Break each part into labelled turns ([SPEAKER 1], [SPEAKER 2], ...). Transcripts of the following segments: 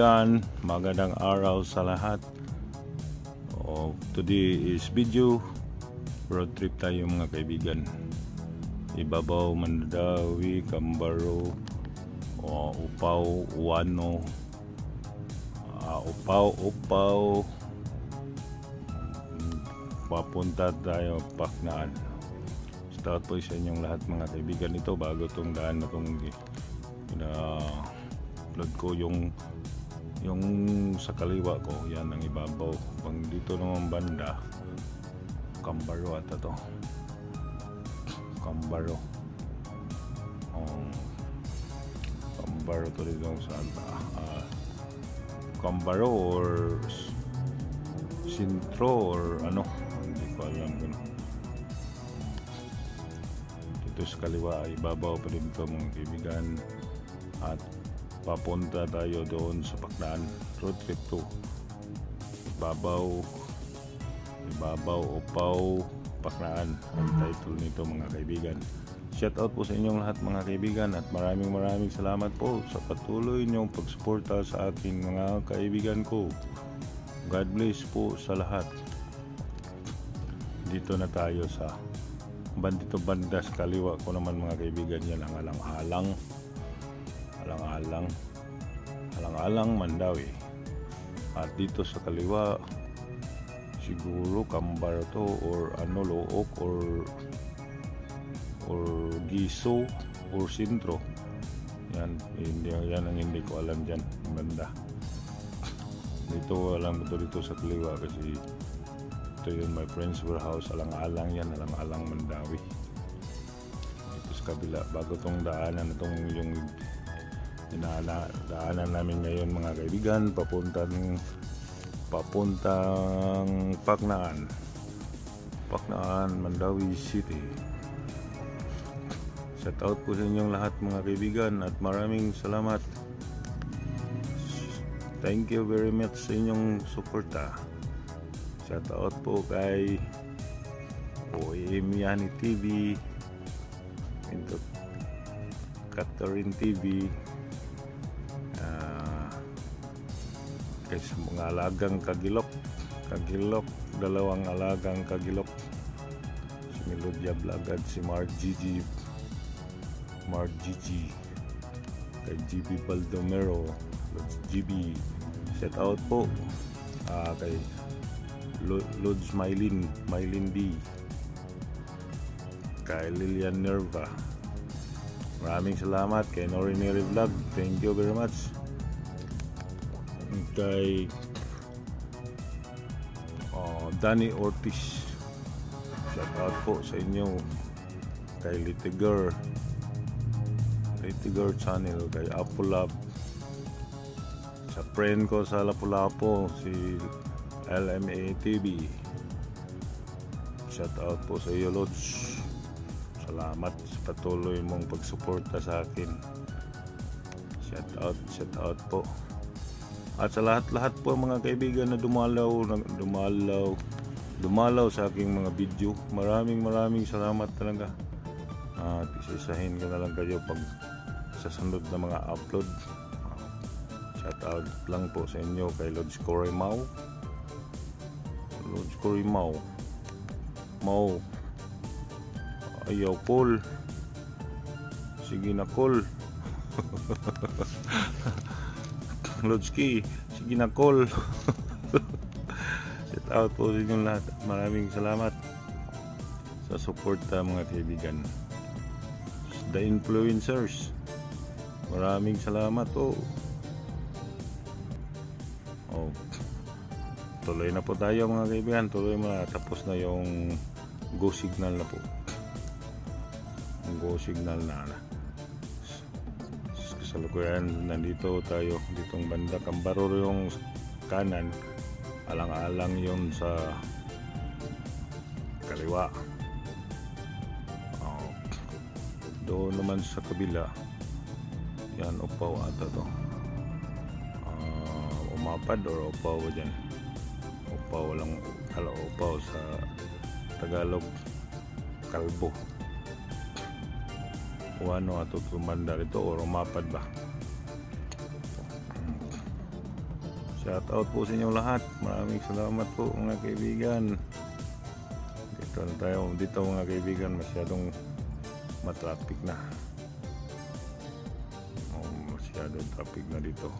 [SPEAKER 1] kaibigan, magandang araw sa lahat. Today is video road trip tayo mga kaibigan. Ibabaw, Mandawi, Cambaro, Upaw, Uano, Upaw, papunta tayo Paknaan. Start po sa inyong lahat mga kaibigan. Ito bago tong daan na tong upload ko yung sa kaliwa ko, yan ang ibabaw. Pang dito naman banda Cambaro ata to. Cambaro to dito sa Cambaro or Sintro or ano, hindi ko alam kung dito sa kaliwa ibabaw pa rin ito mga kaibigan. At papunta tayo doon sa Paknaan, road trip 2. Ibabaw, Upaw, Paknaan ang title nito mga kaibigan. Shout out po sa inyong lahat mga kaibigan at maraming salamat po sa patuloy niyong pagsuporta sa aking mga kaibigan ko. God bless po sa lahat. Dito na tayo sa banda sa kaliwa ko naman mga kaibigan, yan ang alang Mandawi. At dito sa kaliwa siguro Cambaro to or ano, Look or Giso or Sintro. Yan ang hindi ko alam dyan banda. Dito alam ko dito sa kaliwa kasi ito yun, my friend's warehouse. Alang-alang yan, alang Mandawi. Dito sa kabila bago tong daanan, itong yung daanan namin ngayon mga kaibigan, papuntang Paknaan, Mandawi City. Shout out po sa inyong lahat mga kaibigan at maraming salamat. Thank you very much sa inyong suporta. Shout out po kay Emiani TV, Catherine TV, kay sa mga alagang kagilok, dalawang alagang kagilok, si Melodia Vlog at si Mark Gigi, kay GB Baldomero, GB. Shout out po kay Lods Mylin D, kay Lilian Nerva. Maraming salamat kay Norineri Vlog, thank you very much. Kay Danny Ortiz, shout out po sa inyo. Kay Litiger channel, kay Apolab, sa friend ko sa Lapu-Lapu si LMA TV, shout out po sa iyo Lods. Salamat sa patuloy mong pagsuporta sa akin. Shout out po. At sa lahat po mga kaibigan na dumalaw sa aking mga video, maraming salamat talaga. At isa-isahin ko na lang kayo pag sa sunod na mga upload. Shout out lang po sa inyo kay Lods Corimao, ayaw call, sige na call. Lodski, sige na call. Shout out po sa inyong lahat. Maraming salamat sa suporta mga kaibigan. The influencers, maraming salamat po. Tuloy na po tayo mga kaibigan. Tuloy mo na. Tapos na yung go signal na po. Go signal na. Kasalukuyan nandito tayo, ditong banda Cambaro yung kanan, alang-alang yun sa kaliwa. Doon naman sa kabila yan, Upaw ata to. Umapad or Upaw dyan. Upaw sa Tagalog, Kalbo. Uano ato tumanda rito o rumapad ba. Shout out po sa inyo lahat. Maraming salamat po mga kaibigan. Dito na tayo. Dito mga kaibigan, masyadong matraffic na. Masyadong traffic na dito.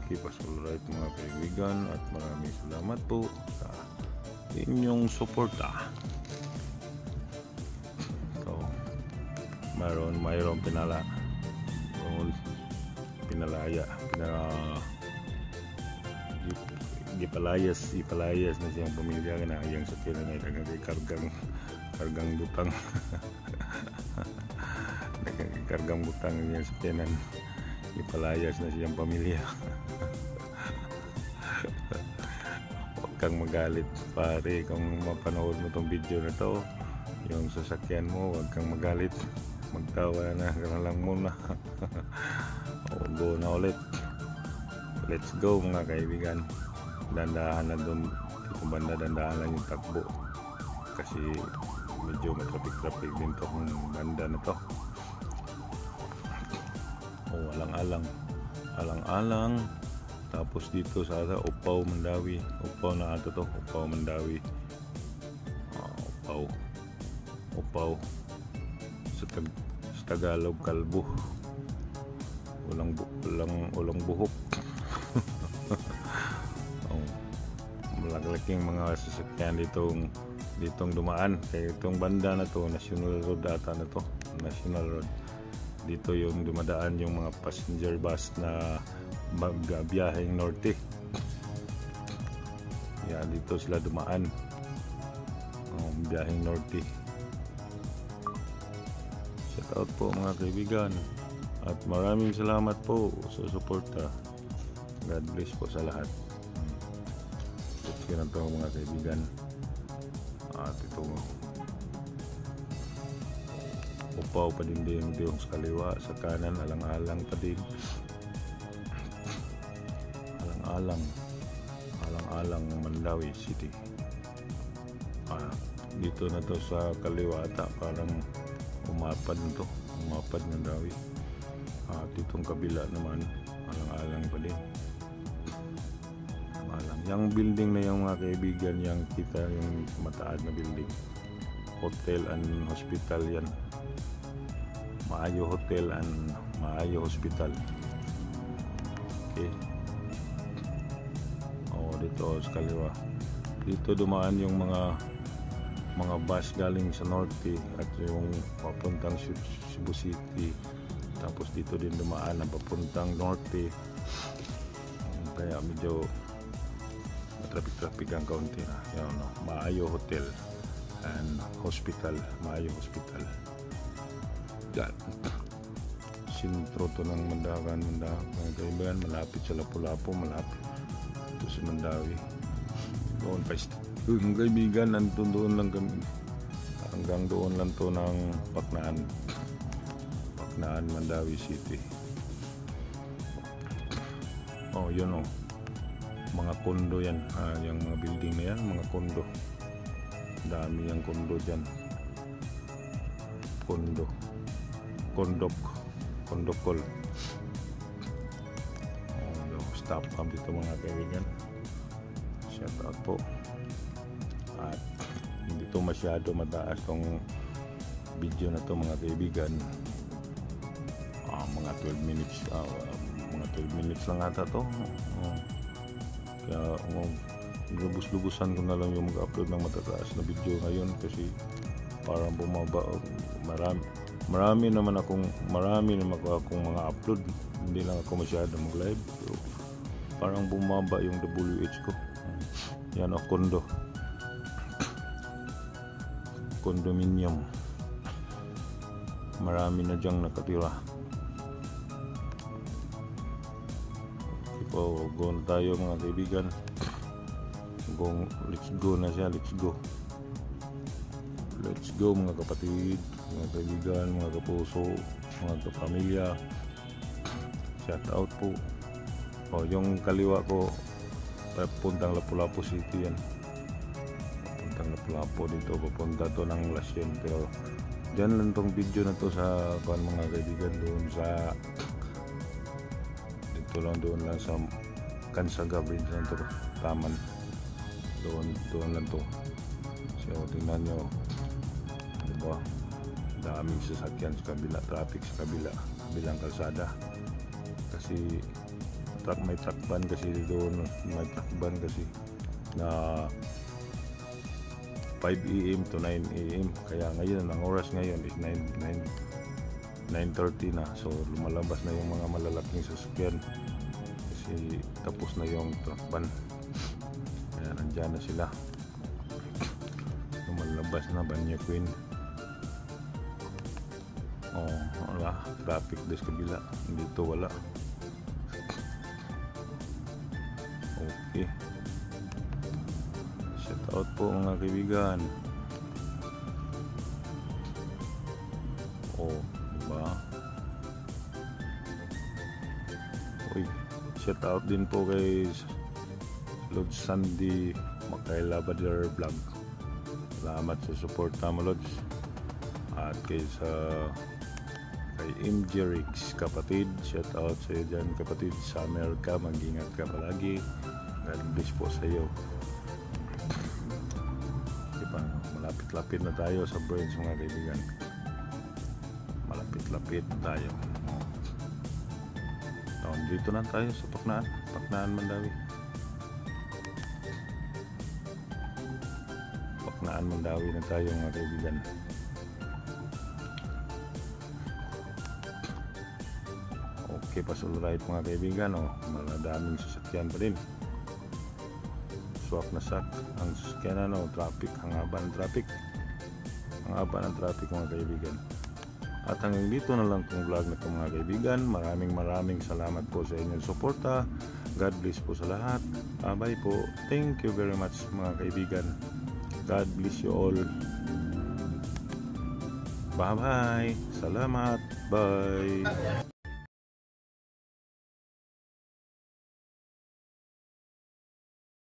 [SPEAKER 1] Keep us all right mga kaibigan, at maraming salamat po sa inyong suporta. So, mayroon ipalayas na siyang pamilya na yang sa pila na kargang butang. Kargang butang niya sa pinan, ipalayas na siyang pamilya. Huwag kang magalit pare kung mapanood mo tong video na to, yung sasakyan mo, huwag kang magalit, magtawa na lang muna. Go na ulit, let's go mga kaibigan. Dandahan na doon kung banda, dandahan lang yung takbo kasi medyo matraffic din to kung banda na to. Alang-alang. Tapos dito sa Upaw, Mandawi. Upaw na ata to, Upaw, Mandawi. Upaw. Sa Tagalog, kalbo. Ulang buhok. Malalaking mga sasakyan ditong dumaan. Kaya itong banda na to, National Road ata na to. National Road. Dito yung dumadaan yung mga passenger bus na magbiyaheng norte. Yan, dito sila dumaan. Biyaheng norte. Shout out po mga kaibigan. At maraming salamat po sa suporta. God bless po sa lahat. Let's get na ito mga kaibigan. At ito Upaw pa din yung sa kaliwa, sa kanan alang-alang pa din. Alang-alang Mandawi City. Dito na to sa kaliwa ata, parang umapad Mandawi. At itong kabila naman alang-alang pa din. Yung building na yung mga kaibigan, yung kita yung mataas na building, hotel and hospital yan. Maayo Hotel and Maayo Hospital. Okay. Dito sa kaliwa. Dito dumaan yung mga bus galing sa norte at yung papuntang Cebu City. Tapos dito din dumaan ang papuntang norte. Kaya medyo traffic ang kaunti na. Yan, Maayo Hotel and Hospital. Maayo Hospital. Yan. Sintro to ng Mandakan. Mga kaibigan, malapit sa Lapu-Lapu, malapit ito sa Mandawi. Doon pa mga kaibigan, doon lang kami, hanggang doon lang to ng Paknaan, Mandawi City. Yun mga kondo yan, yung mga building na yan, mga kondo. Dami yung kondo dyan. Kondokol. Stop camp dito mga kaibigan. Shout out po. At hindi to masyado mataas tong video na to mga kaibigan. Mga 12 minutes mga 12 minutes lang ata to. Kaya lubus-lubusan ko na lang yung mag-upload ng matataas na video ngayon kasi parang bumaba. Marami naman akong mga upload, hindi lang ako masyado mag-live, pero parang bumaba yung WH ko. Yan condominium, marami na dyang nakatira. Go na tayo mga kaibigan. Let's go na siya, let's go mga kapatid, mga kaibigan, mga kapuso, mga kapamilya. Shout out po. Yung kaliwa ko papuntang Lapu-Lapu City yan. Papuntang Lapu-Lapu dito, papunta to ng Lasyon. Pero dyan lang tong video na to sa mga kaibigan, doon sa Kansaga Bridge Center, Taman. Doon lang to. So tingnan nyo, diba, daming sasakyan sa kabila, traffic sa kabilang kalsada, kasi may truck ban kasi doon, may truck ban kasi na 5 AM to 9 AM. Kaya ngayon, ang oras ngayon is 9:30 na. So lumalabas na yung mga malalaking sasakyan kasi tapos na yung truck ban. Kaya nandyan na sila, lumalabas na Banyo Queen. Wala, traffic doon sa kabila, dito wala. Okay, shout out po mga kaibigan. Diba? Uy, shout out din po kay Lods Sandy Makaila Bader Vlog. Salamat sa support mo, Lods. At kay MJ Rix kapatid, shout out sa iyo dyan kapatid sa Amerika. Mag-ingat ka palagi, God bless po sa iyo. Diba, malapit-lapit na tayo sa Burns mga kaibigan, malapit-lapit na tayo. Dito na tayo sa Paknaan Mandawi. Paknaan Mandawi na tayo mga kaibigan. Okay, pasul ride mga kaibigan. Maladaming sasakyan pa din. Swak na sak ang sasakyan, traffic, ang haba ng traffic. Ang haba ng traffic mga kaibigan. At hanggang dito na lang itong vlog na ito mga kaibigan. Maraming salamat po sa inyong suporta. God bless po sa lahat. Bye po. Thank you very much mga kaibigan. God bless you all. Bye bye. Salamat. Bye.